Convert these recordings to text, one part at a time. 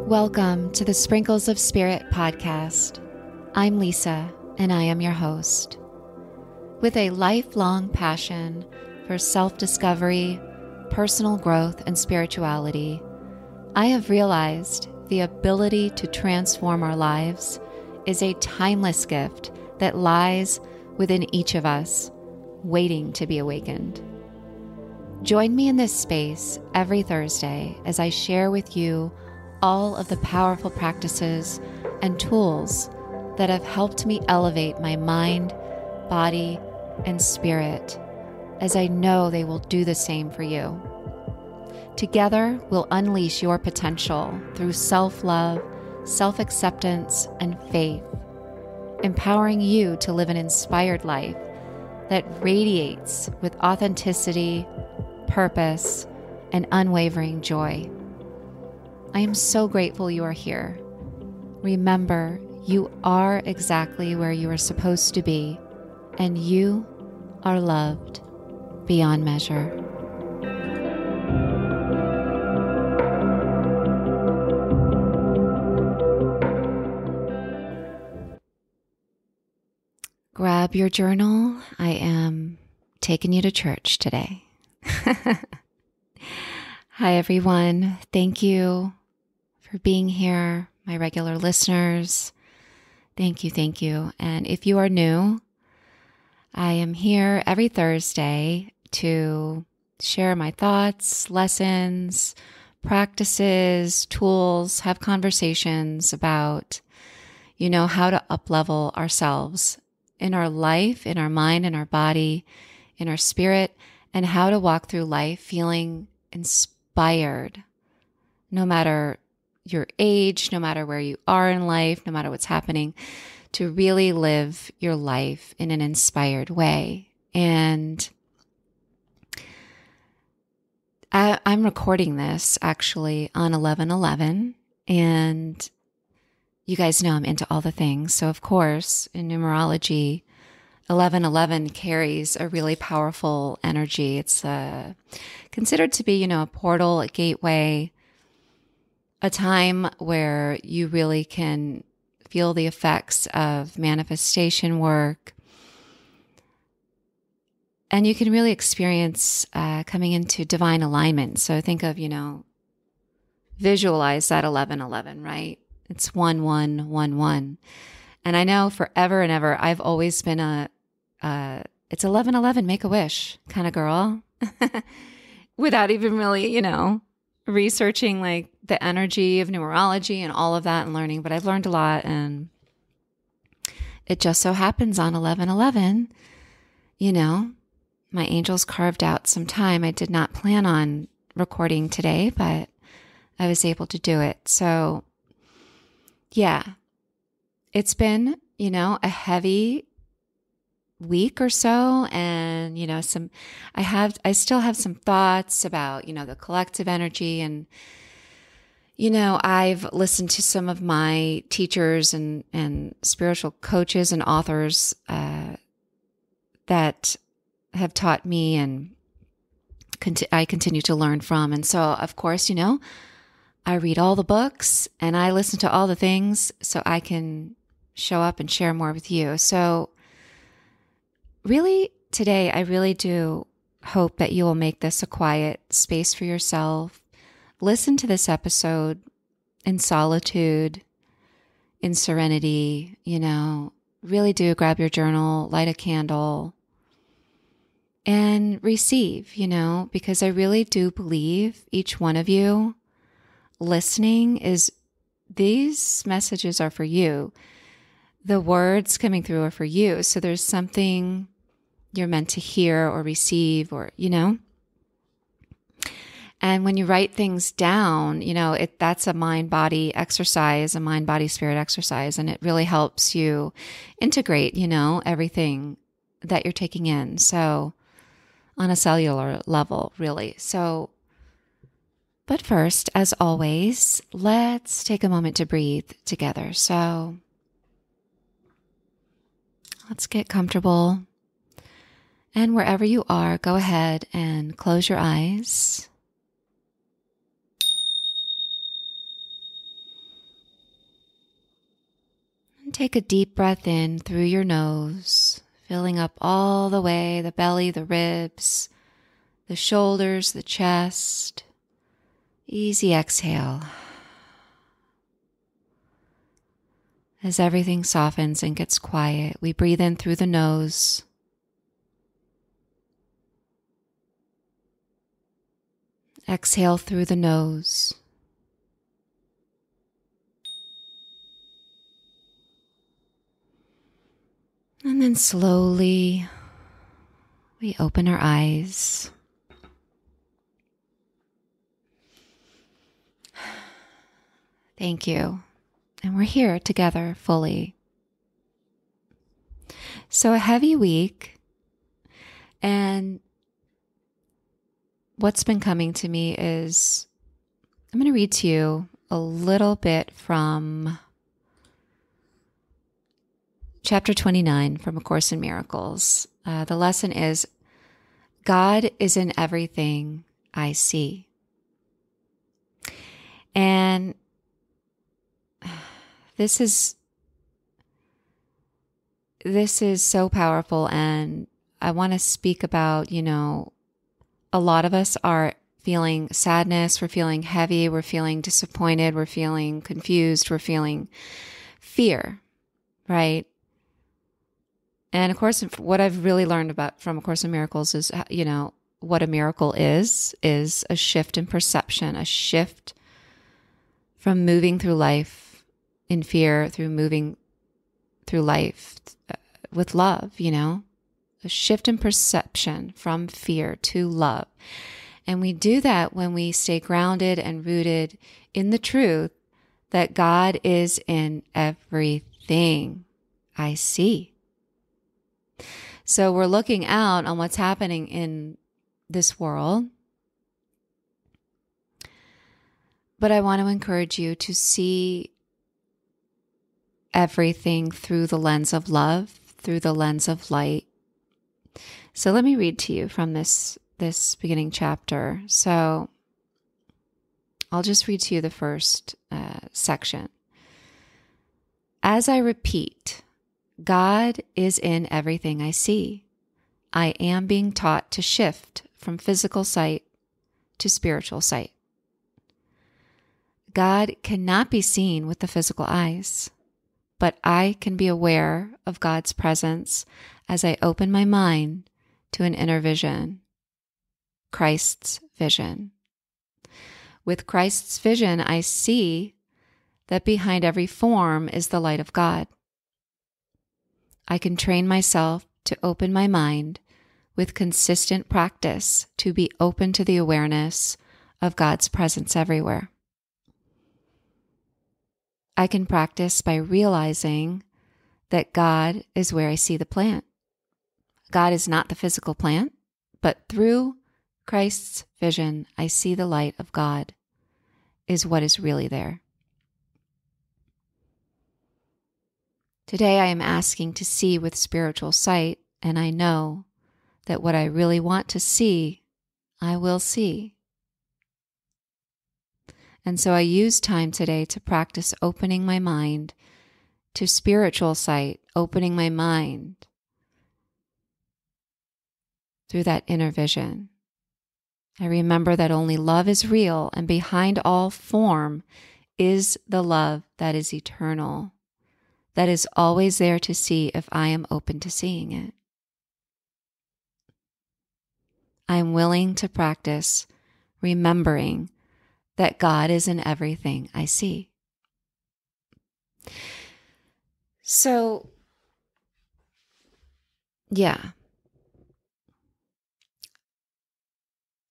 Welcome to the Sprinkles of Spirit podcast. I'm Lisa, and I am your host. With a lifelong passion for self-discovery, personal growth, and spirituality, I have realized the ability to transform our lives is a timeless gift that lies within each of us, waiting to be awakened. Join me in this space every Thursday as I share with you all of the powerful practices and tools that have helped me elevate my mind, body, and spirit, as I know they will do the same for you. Together, we'll unleash your potential through self-love, self-acceptance, and faith, empowering you to live an inspired life that radiates with authenticity, purpose, and unwavering joy. I am so grateful you are here. Remember, you are exactly where you are supposed to be, and you are loved beyond measure. Grab your journal. I am taking you to church today. Hi, everyone. Thank you for being here, my regular listeners. Thank you, thank you. And if you are new, I am here every Thursday to share my thoughts, lessons, practices, tools, have conversations about, how to up-level ourselves in our life, in our mind, in our body, in our spirit, and how to walk through life feeling inspired, no matter your age, no matter where you are in life, no matter what's happening, to really live your life in an inspired way. And I'm recording this actually on 11/11, and you guys know I'm into all the things. So of course, in numerology, 11/11 carries a really powerful energy. It's considered to be, a portal, a gateway, a time where you really can feel the effects of manifestation work. And you can really experience coming into divine alignment. So think of, visualize that 11/11, right? It's 1111. And I know forever and ever, I've always been it's 11/11, make a wish kind of girl without even really, researching like the energy of numerology and all of that and learning. But I've learned a lot, and it just so happens on 11/11, my angels carved out some time. I did not plan on recording today, but I was able to do it. So yeah, it's been, a heavy week or so. And, I still have some thoughts about, the collective energy. And, I've listened to some of my teachers and spiritual coaches and authors that have taught me, and I continue to learn from. And so, of course, I read all the books and I listen to all the things so I can show up and share more with you. So really today, I really do hope that you will make this a quiet space for yourself. Listen to this episode in solitude, in serenity, really do grab your journal, light a candle, and receive, because I really do believe each one of you listening these messages are for you. The words coming through are for you. So there's something you're meant to hear or receive, or, and when you write things down, that's a mind-body exercise, a mind-body-spirit exercise, and it really helps you integrate, everything that you're taking in. So on a cellular level, really. So, but first, as always, let's take a moment to breathe together. So let's get comfortable And wherever you are, go ahead and close your eyes. And take a deep breath in through your nose, filling up all the way, the belly, the ribs, the shoulders, the chest. Easy exhale. As everything softens and gets quiet, we breathe in through the nose. Exhale through the nose. And then slowly we open our eyes. Thank you. And we're here together fully. So a heavy week, and what's been coming to me is, I'm going to read to you a little bit from chapter 29 from A Course in Miracles. The lesson is, God is in everything I see. And this is so powerful, and I want to speak about, a lot of us are feeling sadness, we're feeling heavy, we're feeling disappointed, we're feeling confused, we're feeling fear, right? And of course, what I've really learned about from A Course in Miracles is, what a miracle is a shift in perception, a shift from moving through life in fear through moving through life with love, a shift in perception from fear to love. And we do that when we stay grounded and rooted in the truth that God is in everything I see. So we're looking out on what's happening in this world. But I want to encourage you to see everything through the lens of love, through the lens of light. So let me read to you from this beginning chapter. So I'll just read to you the first section. As I repeat, God is in everything I see. I am being taught to shift from physical sight to spiritual sight. God cannot be seen with the physical eyes, but I can be aware of God's presence as I open my mind to an inner vision, Christ's vision. With Christ's vision, I see that behind every form is the light of God. I can train myself to open my mind with consistent practice to be open to the awareness of God's presence everywhere. I can practice by realizing that God is where I see the plant. God is not the physical plant, but through Christ's vision, I see the light of God is what is really there. Today, I am asking to see with spiritual sight, and I know that what I really want to see, I will see. And so I use time today to practice opening my mind to spiritual sight, opening my mind through that inner vision. I remember that only love is real, and behind all form is the love that is eternal, that is always there to see if I am open to seeing it. I am willing to practice remembering that God is in everything I see. So,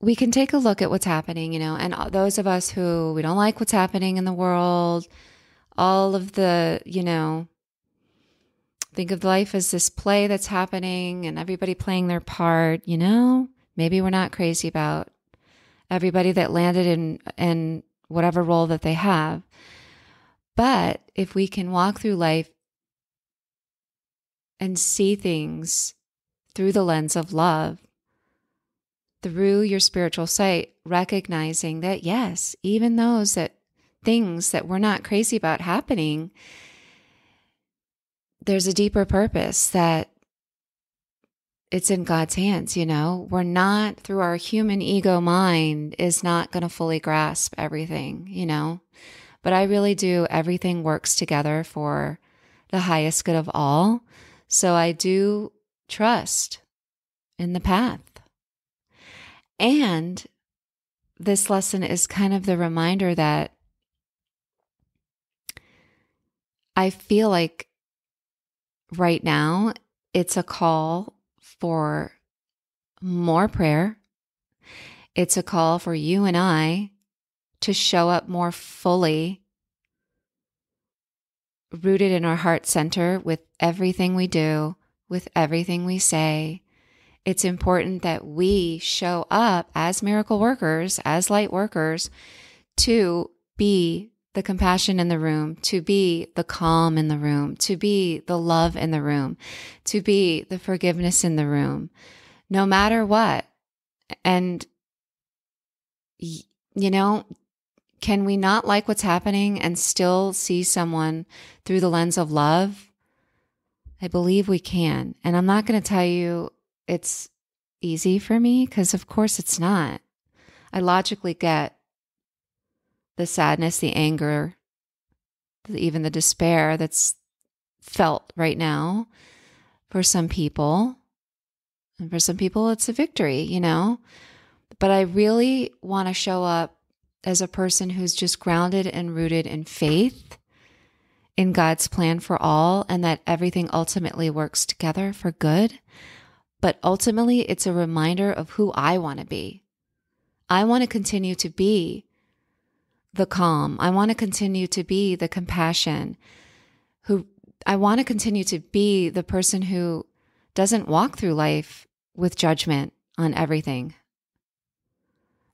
we can take a look at what's happening, and those of us who we don't like what's happening in the world, all of the, think of life as this play that's happening and everybody playing their part, maybe we're not crazy about everybody that landed in whatever role that they have. But if we can walk through life and see things through the lens of love, through your spiritual sight, recognizing that yes, even those things that we're not crazy about happening, there's a deeper purpose, that it's in God's hands. We're not, through our human ego mind is not going to fully grasp everything, but I really do. Everything works together for the highest good of all. So I do trust in the path. And this lesson is kind of the reminder that I feel like right now it's a call for more prayer. It's a call for you and I to show up more fully, rooted in our heart center with everything we do, with everything we say. It's important that we show up as miracle workers, as light workers, to be the compassion in the room, to be the calm in the room, to be the love in the room, to be the forgiveness in the room, no matter what. And, can we not like what's happening and still see someone through the lens of love? I believe we can. And I'm not going to tell you it's easy for me, because of course it's not. I logically get the sadness, the anger, even the despair that's felt right now for some people. And for some people, it's a victory, But I really want to show up as a person who's just grounded and rooted in faith in God's plan for all, and that everything ultimately works together for good. But ultimately, it's a reminder of who I want to be. I want to continue to be the calm. I want to continue to be the compassion. I want to continue to be the person who doesn't walk through life with judgment on everything.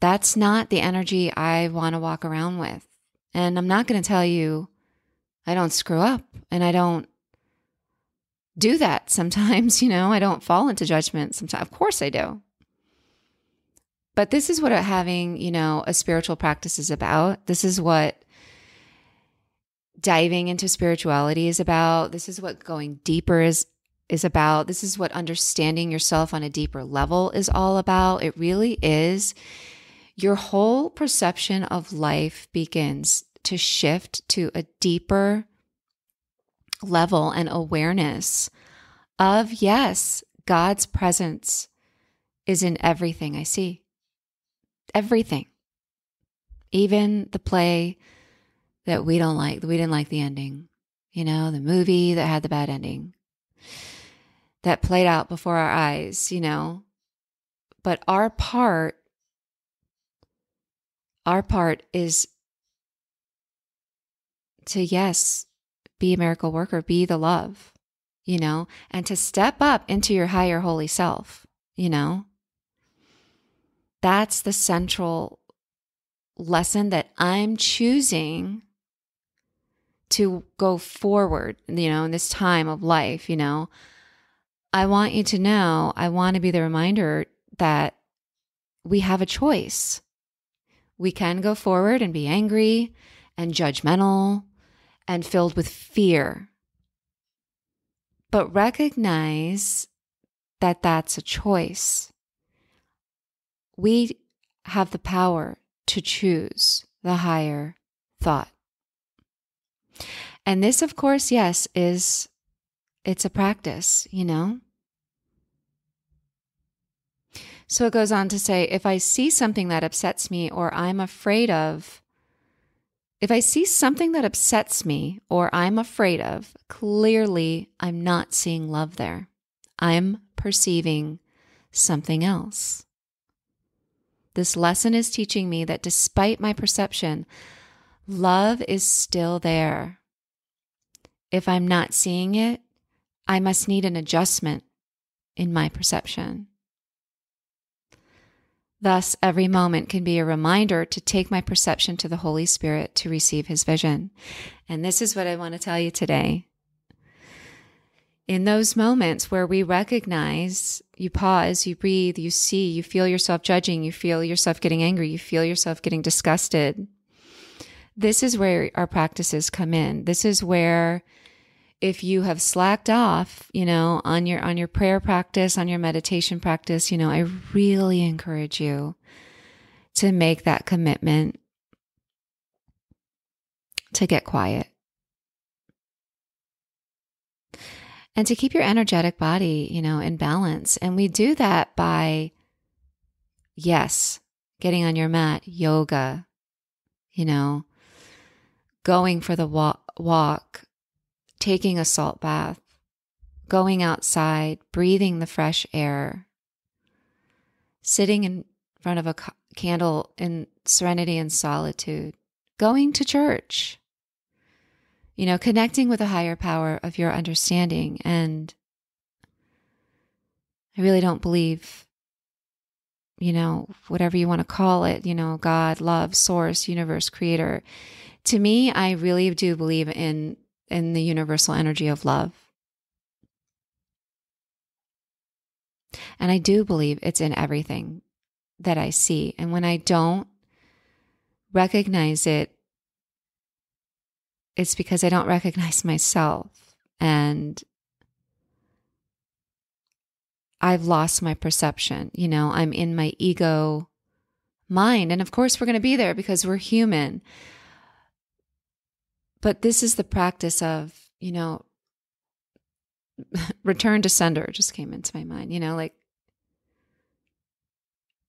That's not the energy I want to walk around with. And I'm not going to tell you I don't screw up and I don't do that sometimes, I don't fall into judgment sometimes. Of course I do. But this is what having, a spiritual practice is about. This is what diving into spirituality is about. This is what going deeper is about. This is what understanding yourself on a deeper level is all about. It really is. Your whole perception of life begins to shift to a deeper level and awareness of, yes, God's presence is in everything I see. Everything. Even the play that we don't like, we didn't like the ending. The movie that had the bad ending. That played out before our eyes, But our part is to, yes, be a miracle worker, be the love, and to step up into your higher holy self, That's the central lesson that I'm choosing to go forward, in this time of life, I want you to know, I want to be the reminder that we have a choice. We can go forward and be angry and judgmental and filled with fear. But recognize that that's a choice. We have the power to choose the higher thought. And this, of course, yes, it's a practice, So it goes on to say, if I see something that upsets me or I'm afraid of, clearly I'm not seeing love there. I'm perceiving something else. This lesson is teaching me that despite my perception, love is still there. If I'm not seeing it, I must need an adjustment in my perception. Thus, every moment can be a reminder to take my perception to the Holy Spirit to receive His vision. And this is what I want to tell you today. in those moments where we recognize, you pause, you breathe, you see, you feel yourself judging, you feel yourself getting angry, you feel yourself getting disgusted. This is where our practices come in. This is where, if you have slacked off, on your prayer practice, on your meditation practice, I really encourage you to make that commitment to get quiet and to keep your energetic body, in balance. And we do that by, yes, getting on your mat, yoga, going for the walk, taking a salt bath, going outside, breathing the fresh air, sitting in front of a candle in serenity and solitude, going to church, connecting with a higher power of your understanding. And I really don't believe, whatever you want to call it, God, love, source, universe, creator. To me, I really do believe in the universal energy of love. And I do believe it's in everything that I see. And when I don't recognize it, it's because I don't recognize myself. And I've lost my perception. I'm in my ego mind. And of course, we're going to be there because we're human. But this is the practice of, return to sender just came into my mind,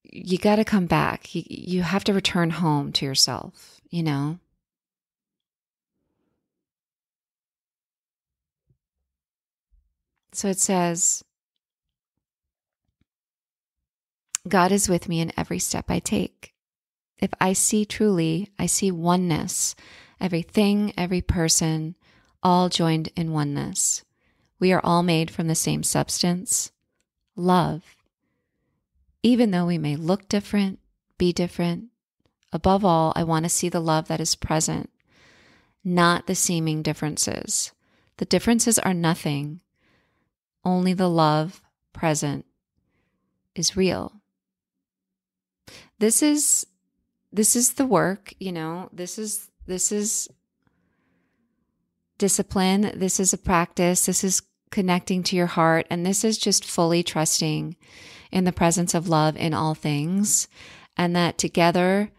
you got to come back. You have to return home to yourself, So it says, God is with me in every step I take. If I see truly, I see oneness, everything, every person, all joined in oneness. We are all made from the same substance, love. Even though we may look different, be different, above all, I want to see the love that is present, not the seeming differences. The differences are nothing. Only the love present is real. This is the work, this is discipline. This is a practice. This is connecting to your heart. And this is just fully trusting in the presence of love in all things. And that together,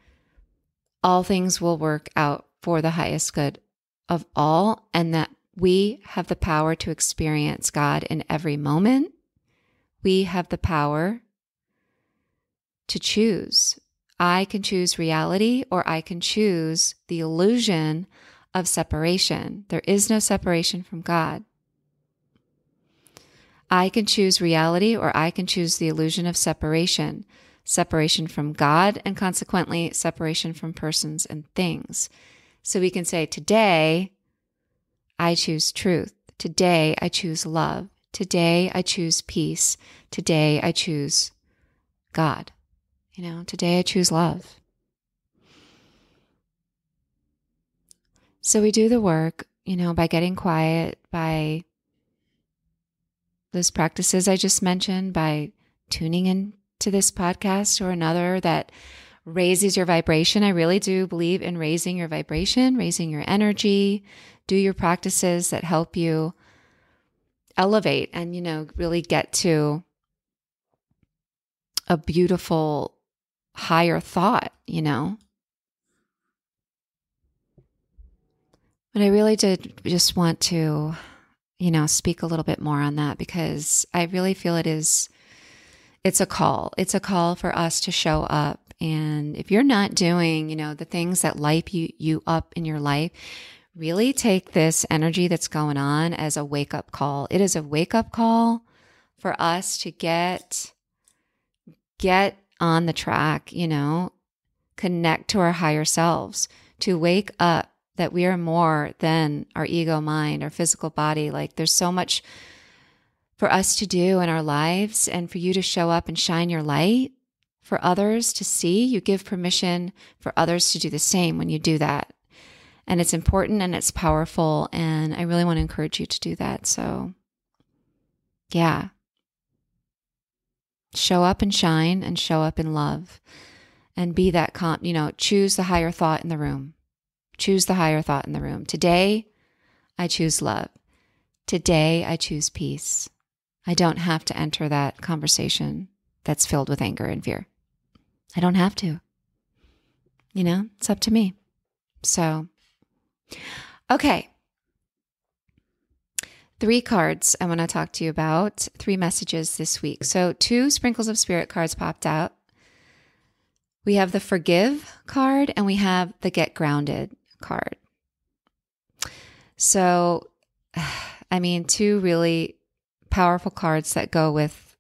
all things will work out for the highest good of all. And that we have the power to experience God in every moment. We have the power to choose. I can choose reality, or I can choose the illusion of separation. There is no separation from God. I can choose reality, or I can choose the illusion of separation. Separation from God, and consequently separation from persons and things. So we can say, today I choose truth. Today I choose love. Today I choose peace. Today I choose God. Today I choose love. So we do the work, by getting quiet, by those practices I just mentioned, by tuning in to this podcast or another that raises your vibration. I really do believe in raising your vibration, raising your energy. Do your practices that help you elevate and, really get to a beautiful higher thought, But I really did just want to, speak a little bit more on that, because I really feel it's a call. It's a call for us to show up. And if you're not doing, the things that light you up in your life, really take this energy that's going on as a wake-up call. It is a wake-up call for us to get on the track, connect to our higher selves, to wake up that we are more than our ego mind, our physical body. Like, there's so much for us to do in our lives, and for you to show up and shine your light for others to see. You give permission for others to do the same when you do that. And it's important and it's powerful. And I really want to encourage you to do that. So Yeah. Show up and shine and show up in love and be that choose the higher thought in the room. Choose the higher thought in the room. Today, I choose love. Today, I choose peace. I don't have to enter that conversation that's filled with anger and fear. I don't have to. It's up to me. So, okay. 3 cards I want to talk to you about, 3 messages this week. So 2 Sprinkles of Spirit cards popped out. We have the Forgive card and we have the Get Grounded card. So, 2 really powerful cards that go with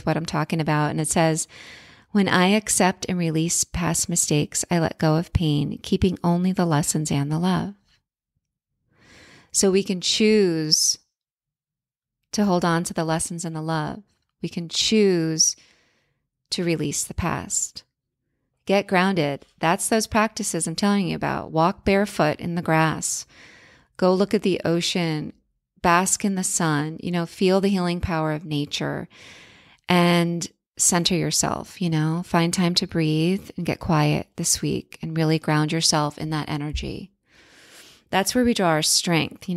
what I'm talking about. And it says, when I accept and release past mistakes, I let go of pain, keeping only the lessons and the love. So we can choose to hold on to the lessons and the love. We can choose to release the past. Get grounded. That's those practices I'm telling you about. Walk barefoot in the grass. Go look at the ocean. Bask in the sun. Feel the healing power of nature. And center yourself, Find time to breathe and get quiet this week and really ground yourself in that energy. That's where we draw our strength,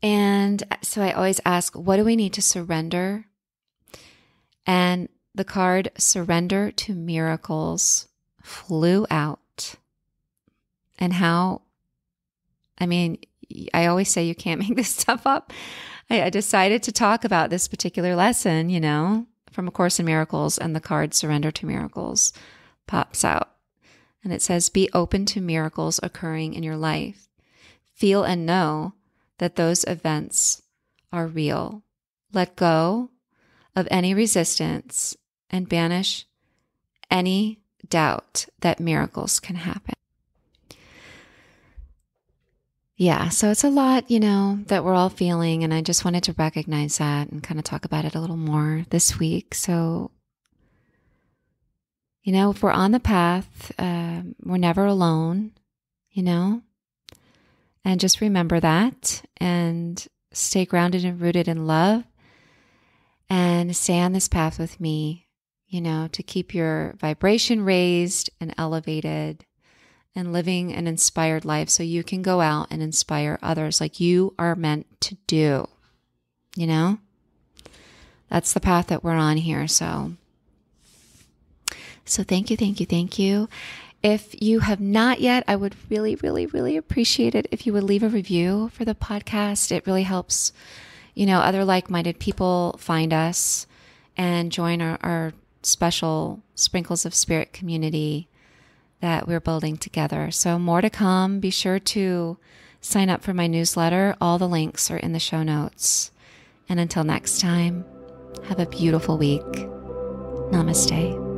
And so I always ask, what do we need to surrender? And the card Surrender to Miracles flew out. And how, I always say you can't make this stuff up. I decided to talk about this particular lesson, from A Course in Miracles, and the card Surrender to Miracles pops out. And it says, be open to miracles occurring in your life. Feel and know that those events are real. Let go of any resistance and banish any doubt that miracles can happen. Yeah, so it's a lot, that we're all feeling, and I just wanted to recognize that and kind of talk about it a little more this week. So, if we're on the path, we're never alone, and just remember that and stay grounded and rooted in love and stay on this path with me, to keep your vibration raised and elevated and living an inspired life so you can go out and inspire others like you are meant to do. That's the path that we're on here. So thank you, thank you, thank you. If you have not yet, I would really, really, really appreciate it if you would leave a review for the podcast. It really helps, other like-minded people find us and join our special Sprinkles of Spirit community that we're building together. So more to come. Be sure to sign up for my newsletter. All the links are in the show notes. And until next time, have a beautiful week. Namaste.